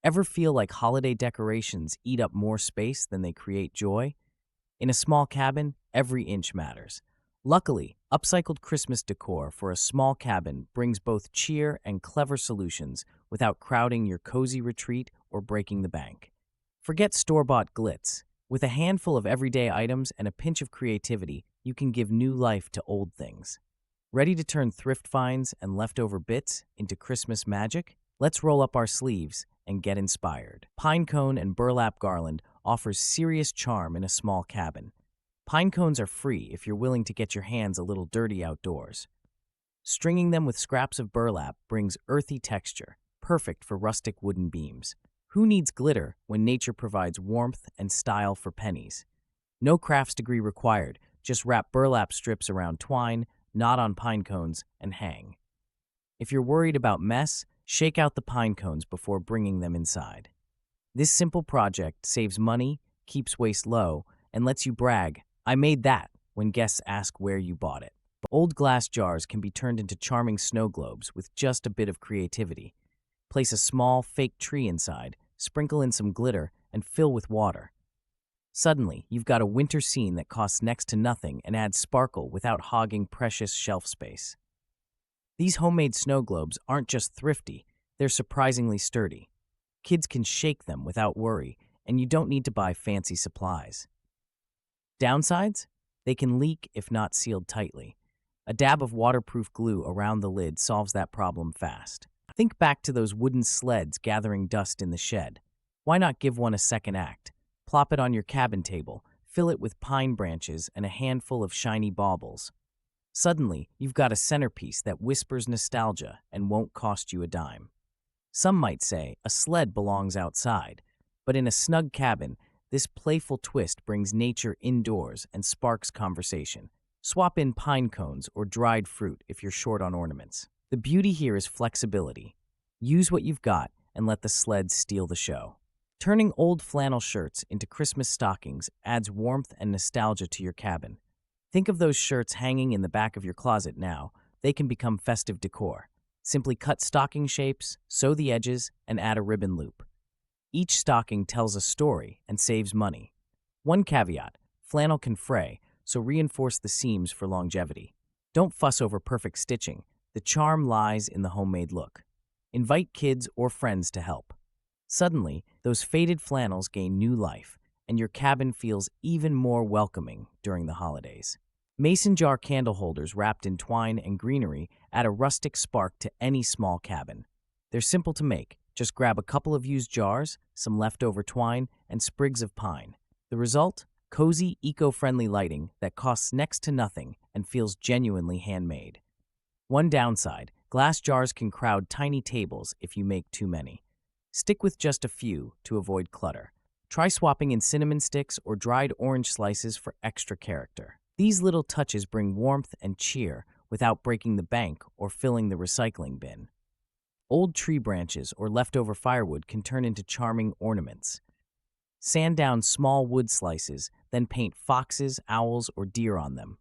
Ever feel like holiday decorations eat up more space than they create joy? In a small cabin, every inch matters. Luckily, upcycled Christmas decor for a small cabin brings both cheer and clever solutions without crowding your cozy retreat or breaking the bank. Forget store-bought glitz. With a handful of everyday items and a pinch of creativity, you can give new life to old things. Ready to turn thrift finds and leftover bits into Christmas magic? Let's roll up our sleeves and get inspired. Pine cone and burlap garland offers serious charm in a small cabin. Pine cones are free if you're willing to get your hands a little dirty outdoors. Stringing them with scraps of burlap brings earthy texture, perfect for rustic wooden beams. Who needs glitter when nature provides warmth and style for pennies? No crafts degree required, just wrap burlap strips around twine, knot on pine cones, and hang. If you're worried about mess, shake out the pine cones before bringing them inside. This simple project saves money, keeps waste low, and lets you brag, "I made that," when guests ask where you bought it. Old glass jars can be turned into charming snow globes with just a bit of creativity. Place a small, fake tree inside, sprinkle in some glitter, and fill with water. Suddenly, you've got a winter scene that costs next to nothing and adds sparkle without hogging precious shelf space. These homemade snow globes aren't just thrifty, they're surprisingly sturdy. Kids can shake them without worry, and you don't need to buy fancy supplies. Downsides? They can leak if not sealed tightly. A dab of waterproof glue around the lid solves that problem fast. Think back to those wooden sleds gathering dust in the shed. Why not give one a second act? Plop it on your cabin table, fill it with pine branches and a handful of shiny baubles. Suddenly, you've got a centerpiece that whispers nostalgia and won't cost you a dime. Some might say a sled belongs outside, but in a snug cabin, this playful twist brings nature indoors and sparks conversation. Swap in pine cones or dried fruit if you're short on ornaments. The beauty here is flexibility. Use what you've got and let the sled steal the show. Turning old flannel shirts into Christmas stockings adds warmth and nostalgia to your cabin. Think of those shirts hanging in the back of your closet now. They can become festive decor. Simply cut stocking shapes, sew the edges, and add a ribbon loop. Each stocking tells a story and saves money. One caveat: flannel can fray, so reinforce the seams for longevity. Don't fuss over perfect stitching. The charm lies in the homemade look. Invite kids or friends to help. Suddenly, those faded flannels gain new life, and your cabin feels even more welcoming during the holidays. Mason jar candle holders wrapped in twine and greenery add a rustic spark to any small cabin. They're simple to make. Just grab a couple of used jars, some leftover twine, and sprigs of pine. The result? Cozy, eco-friendly lighting that costs next to nothing and feels genuinely handmade. One downside: glass jars can crowd tiny tables if you make too many. Stick with just a few to avoid clutter. Try swapping in cinnamon sticks or dried orange slices for extra character. These little touches bring warmth and cheer without breaking the bank or filling the recycling bin. Old tree branches or leftover firewood can turn into charming ornaments. Sand down small wood slices, then paint foxes, owls, or deer on them.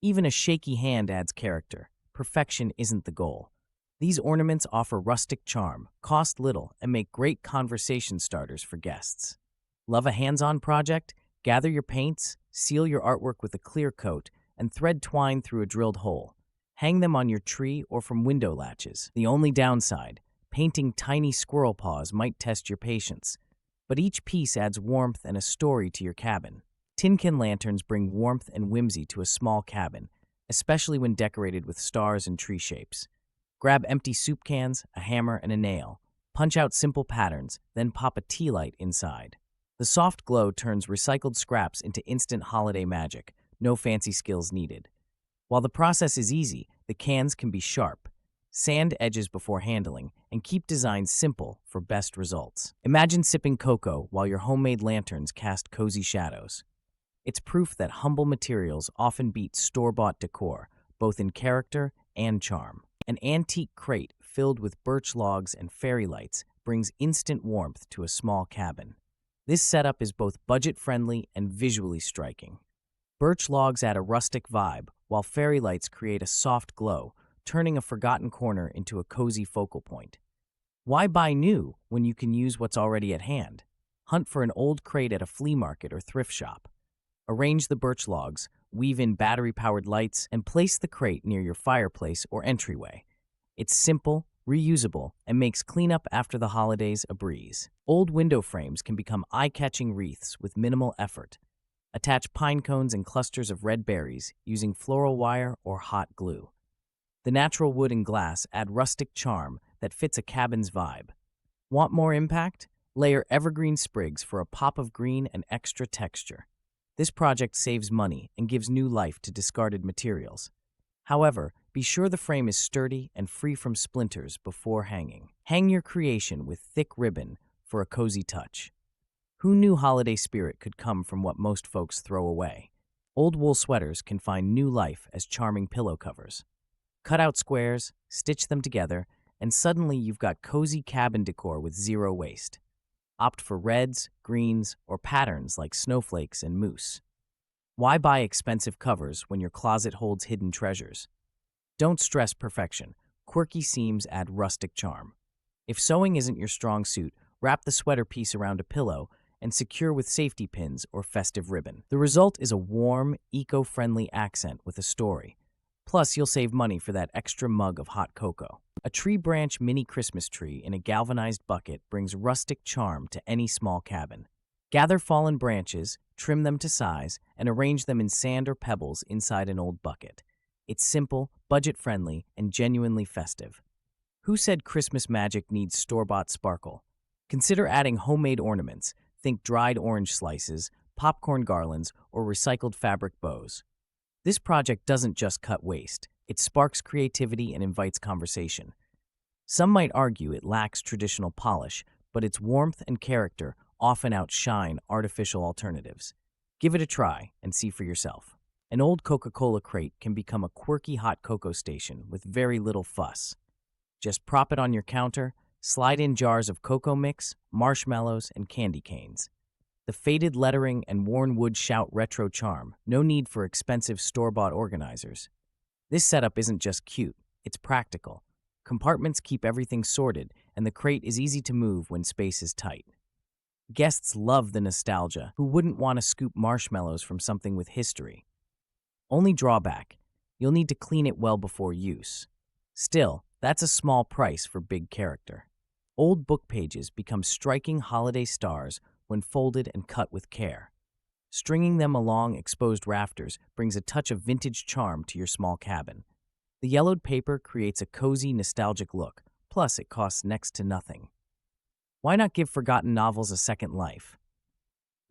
Even a shaky hand adds character. Perfection isn't the goal. These ornaments offer rustic charm, cost little, and make great conversation starters for guests. Love a hands-on project? Gather your paints, seal your artwork with a clear coat, and thread twine through a drilled hole. Hang them on your tree or from window latches. The only downside: painting tiny squirrel paws might test your patience, but each piece adds warmth and a story to your cabin. Tin can lanterns bring warmth and whimsy to a small cabin, especially when decorated with stars and tree shapes. Grab empty soup cans, a hammer, and a nail. Punch out simple patterns, then pop a tea light inside. The soft glow turns recycled scraps into instant holiday magic, no fancy skills needed. While the process is easy, the cans can be sharp. Sand edges before handling, and keep designs simple for best results. Imagine sipping cocoa while your homemade lanterns cast cozy shadows. It's proof that humble materials often beat store-bought decor, both in character and charm. An antique crate filled with birch logs and fairy lights brings instant warmth to a small cabin. This setup is both budget-friendly and visually striking. Birch logs add a rustic vibe, while fairy lights create a soft glow, turning a forgotten corner into a cozy focal point. Why buy new when you can use what's already at hand? Hunt for an old crate at a flea market or thrift shop. Arrange the birch logs, weave in battery-powered lights, and place the crate near your fireplace or entryway. It's simple, reusable, and makes cleanup after the holidays a breeze. Old window frames can become eye-catching wreaths with minimal effort. Attach pine cones and clusters of red berries using floral wire or hot glue. The natural wood and glass add rustic charm that fits a cabin's vibe. Want more impact? Layer evergreen sprigs for a pop of green and extra texture. This project saves money and gives new life to discarded materials. However, be sure the frame is sturdy and free from splinters before hanging. Hang your creation with thick ribbon for a cozy touch. Who knew holiday spirit could come from what most folks throw away? Old wool sweaters can find new life as charming pillow covers. Cut out squares, stitch them together, and suddenly you've got cozy cabin decor with zero waste. Opt for reds, greens, or patterns like snowflakes and moose. Why buy expensive covers when your closet holds hidden treasures? Don't stress perfection. Quirky seams add rustic charm. If sewing isn't your strong suit, wrap the sweater piece around a pillow and secure with safety pins or festive ribbon. The result is a warm, eco-friendly accent with a story. Plus, you'll save money for that extra mug of hot cocoa. A tree branch mini Christmas tree in a galvanized bucket brings rustic charm to any small cabin. Gather fallen branches, trim them to size, and arrange them in sand or pebbles inside an old bucket. It's simple, budget-friendly, and genuinely festive. Who said Christmas magic needs store-bought sparkle? Consider adding homemade ornaments. Think dried orange slices, popcorn garlands, or recycled fabric bows. This project doesn't just cut waste. It sparks creativity and invites conversation. Some might argue it lacks traditional polish, but its warmth and character often outshine artificial alternatives. Give it a try and see for yourself. An old Coca-Cola crate can become a quirky hot cocoa station with very little fuss. Just prop it on your counter, slide in jars of cocoa mix, marshmallows, and candy canes. The faded lettering and worn wood shout retro charm. No need for expensive store-bought organizers. This setup isn't just cute, it's practical. Compartments keep everything sorted, and the crate is easy to move when space is tight. Guests love the nostalgia. Who wouldn't want to scoop marshmallows from something with history? Only drawback, you'll need to clean it well before use. Still, that's a small price for big character. Old book pages become striking holiday stars when folded and cut with care. Stringing them along exposed rafters brings a touch of vintage charm to your small cabin. The yellowed paper creates a cozy, nostalgic look, plus it costs next to nothing. Why not give forgotten novels a second life?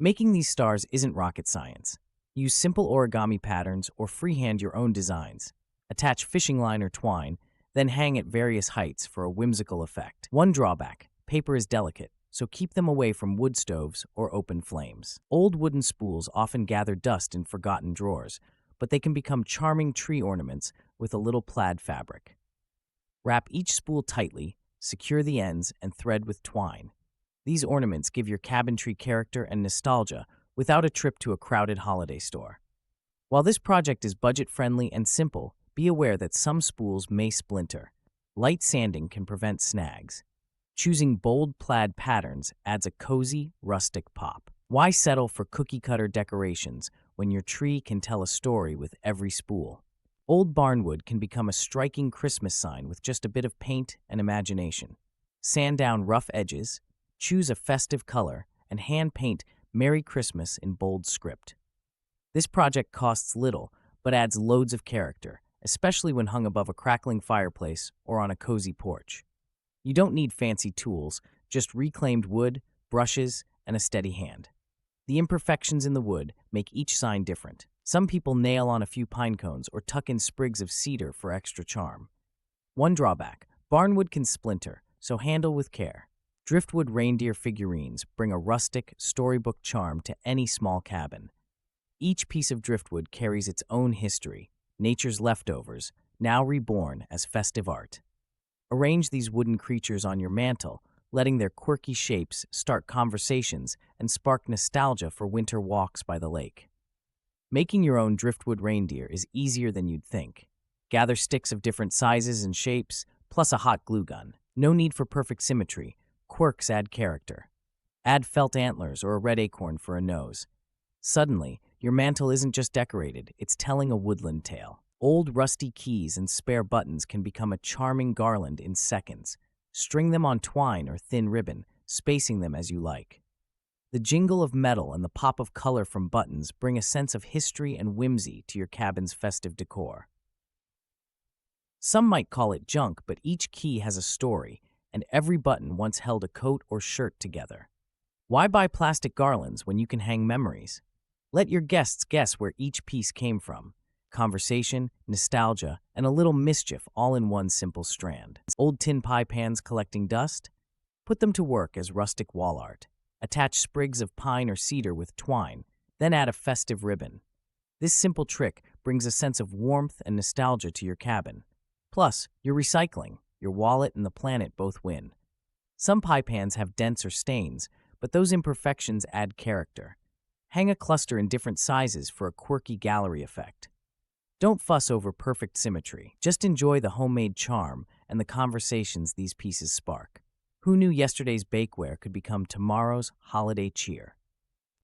Making these stars isn't rocket science. Use simple origami patterns or freehand your own designs. Attach fishing line or twine, then hang at various heights for a whimsical effect. One drawback, paper is delicate, so keep them away from wood stoves or open flames. Old wooden spools often gather dust in forgotten drawers, but they can become charming tree ornaments with a little plaid fabric. Wrap each spool tightly, secure the ends, and thread with twine. These ornaments give your cabin tree character and nostalgia without a trip to a crowded holiday store. While this project is budget-friendly and simple, be aware that some spools may splinter. Light sanding can prevent snags. Choosing bold plaid patterns adds a cozy, rustic pop. Why settle for cookie-cutter decorations when your tree can tell a story with every spool? Old barnwood can become a striking Christmas sign with just a bit of paint and imagination. Sand down rough edges, choose a festive color, and hand paint Merry Christmas in bold script. This project costs little, but adds loads of character, especially when hung above a crackling fireplace or on a cozy porch. You don't need fancy tools, just reclaimed wood, brushes, and a steady hand. The imperfections in the wood make each sign different. Some people nail on a few pine cones or tuck in sprigs of cedar for extra charm. One drawback, barnwood can splinter, so handle with care. Driftwood reindeer figurines bring a rustic, storybook charm to any small cabin. Each piece of driftwood carries its own history, nature's leftovers, now reborn as festive art. Arrange these wooden creatures on your mantel, letting their quirky shapes start conversations and spark nostalgia for winter walks by the lake. Making your own driftwood reindeer is easier than you'd think. Gather sticks of different sizes and shapes, plus a hot glue gun. No need for perfect symmetry. Quirks add character. Add felt antlers or a red acorn for a nose. Suddenly, your mantle isn't just decorated, it's telling a woodland tale. Old rusty keys and spare buttons can become a charming garland in seconds. String them on twine or thin ribbon, spacing them as you like. The jingle of metal and the pop of color from buttons bring a sense of history and whimsy to your cabin's festive decor. Some might call it junk, but each key has a story, and every button once held a coat or shirt together. Why buy plastic garlands when you can hang memories? Let your guests guess where each piece came from. Conversation, nostalgia, and a little mischief all in one simple strand. Old tin pie pans collecting dust? Put them to work as rustic wall art. Attach sprigs of pine or cedar with twine, then add a festive ribbon. This simple trick brings a sense of warmth and nostalgia to your cabin. Plus, you're recycling. Your wallet and the planet both win. Some pie pans have dents or stains, but those imperfections add character. Hang a cluster in different sizes for a quirky gallery effect. Don't fuss over perfect symmetry. Just enjoy the homemade charm and the conversations these pieces spark. Who knew yesterday's bakeware could become tomorrow's holiday cheer?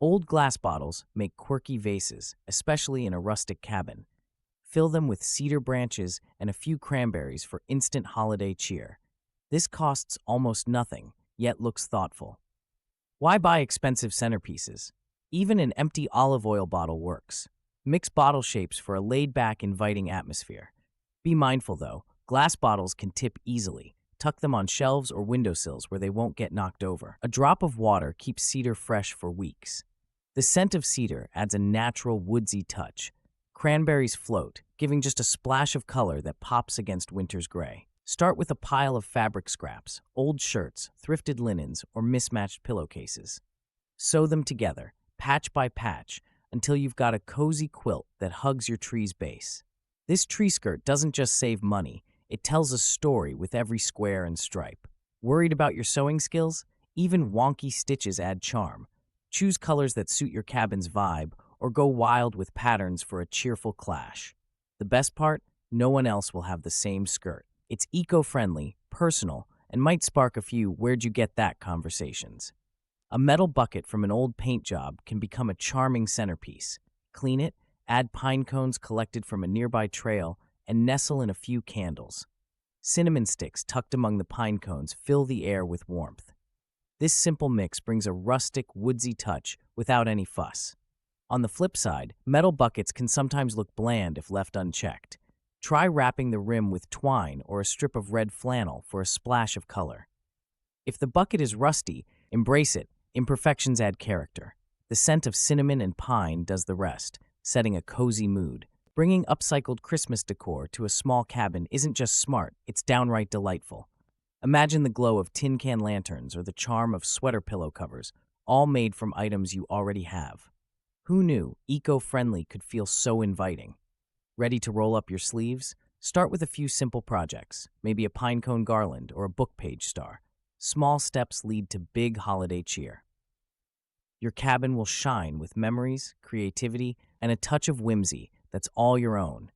Old glass bottles make quirky vases, especially in a rustic cabin. Fill them with cedar branches and a few cranberries for instant holiday cheer. This costs almost nothing, yet looks thoughtful. Why buy expensive centerpieces? Even an empty olive oil bottle works. Mix bottle shapes for a laid-back, inviting atmosphere. Be mindful, though, glass bottles can tip easily. Tuck them on shelves or windowsills where they won't get knocked over. A drop of water keeps cedar fresh for weeks. The scent of cedar adds a natural woodsy touch. Cranberries float, giving just a splash of color that pops against winter's gray. Start with a pile of fabric scraps, old shirts, thrifted linens, or mismatched pillowcases. Sew them together, patch by patch, until you've got a cozy quilt that hugs your tree's base. This tree skirt doesn't just save money, it tells a story with every square and stripe. Worried about your sewing skills? Even wonky stitches add charm. Choose colors that suit your cabin's vibe, or go wild with patterns for a cheerful clash. The best part? No one else will have the same skirt. It's eco-friendly, personal, and might spark a few "where'd you get that" conversations. A metal bucket from an old paint job can become a charming centerpiece. Clean it, add pine cones collected from a nearby trail, and nestle in a few candles. Cinnamon sticks tucked among the pine cones fill the air with warmth. This simple mix brings a rustic, woodsy touch without any fuss. On the flip side, metal buckets can sometimes look bland if left unchecked. Try wrapping the rim with twine or a strip of red flannel for a splash of color. If the bucket is rusty, embrace it. Imperfections add character. The scent of cinnamon and pine does the rest, setting a cozy mood. Bringing upcycled Christmas decor to a small cabin isn't just smart, it's downright delightful. Imagine the glow of tin can lanterns or the charm of sweater pillow covers, all made from items you already have. Who knew eco-friendly could feel so inviting? Ready to roll up your sleeves? Start with a few simple projects, maybe a pinecone garland or a book page star. Small steps lead to big holiday cheer. Your cabin will shine with memories, creativity, and a touch of whimsy that's all your own.